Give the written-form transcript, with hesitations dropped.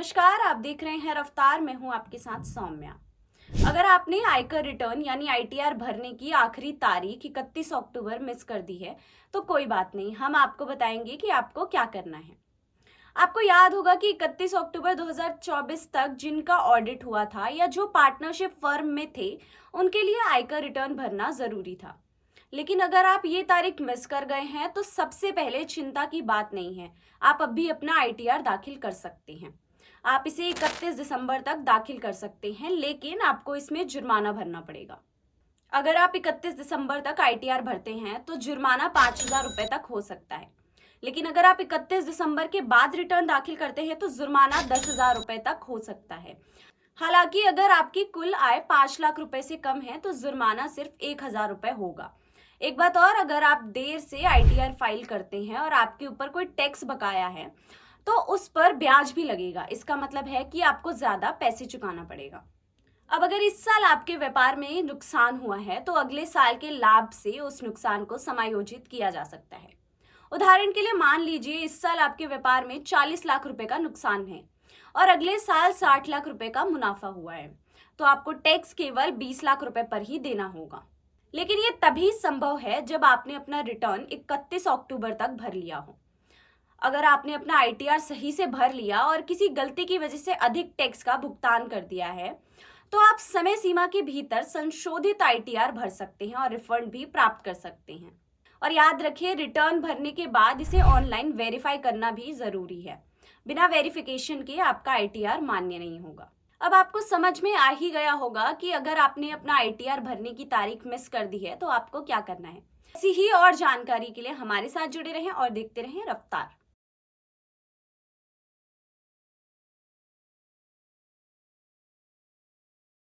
नमस्कार, आप देख रहे हैं रफ्तार। मैं हूं आपके साथ सौम्या। अगर आपने आयकर रिटर्न यानी आईटीआर भरने की आखिरी तारीख 31 अक्टूबर मिस कर दी है तो कोई बात नहीं, हम आपको बताएंगे कि आपको क्या करना है। आपको याद होगा कि 31 अक्टूबर 2024 तक जिनका ऑडिट हुआ था या जो पार्टनरशिप फर्म में थे उनके लिए आयकर रिटर्न भरना जरूरी था। लेकिन अगर आप ये तारीख मिस कर गए हैं तो सबसे पहले चिंता की बात नहीं है, आप अब भी अपना आईटीआर दाखिल कर सकते हैं। आप इसे 31 दिसंबर तक दाखिल कर सकते हैं, लेकिन आपको इसमें जुर्माना भरना पड़ेगा। अगर आप 31 दिसंबर तक आईटीआर भरते हैं तो जुर्माना 5,000 रुपए तक हो सकता है। लेकिन अगर आप 31 दिसंबर के बाद रिटर्न दाखिल करते हैं तो जुर्माना 10,000 रुपए तक हो सकता है। हालांकि अगर आपकी कुल आय 5 लाख रुपए से कम है तो जुर्माना सिर्फ 1,000 रुपए होगा। एक बात और, अगर आप देर से आईटीआर फाइल करते हैं और आपके ऊपर कोई टैक्स बकाया है तो उस पर ब्याज भी लगेगा। इसका मतलब है कि आपको ज्यादा पैसे चुकाना पड़ेगा। अब अगर इस साल आपके व्यापार में नुकसान हुआ है तो अगले साल के लाभ से उस नुकसान को समायोजित किया जा सकता है। उदाहरण के लिए मान लीजिए इस साल आपके व्यापार में 40 लाख रुपए का नुकसान है और अगले साल 60 लाख रुपए का मुनाफा हुआ है, तो आपको टैक्स केवल 20 लाख रुपए पर ही देना होगा। लेकिन ये तभी संभव है जब आपने अपना रिटर्न 31 अक्टूबर तक भर लिया हो। अगर आपने अपना आईटीआर सही से भर लिया और किसी गलती की वजह से अधिक टैक्स का भुगतान कर दिया है तो आप समय सीमा के भीतर संशोधित आईटीआर भर सकते हैं और रिफंड भी प्राप्त कर सकते हैं। और याद रखिए, रिटर्न भरने के बाद इसे ऑनलाइन वेरीफाई करना भी जरूरी है। बिना वेरिफिकेशन के आपका आईटीआर मान्य नहीं होगा। अब आपको समझ में आ ही गया होगा कि अगर आपने अपना आईटीआर भरने की तारीख मिस कर दी है तो आपको क्या करना है। ऐसी ही और जानकारी के लिए हमारे साथ जुड़े रहें और देखते रहें रफ्तार।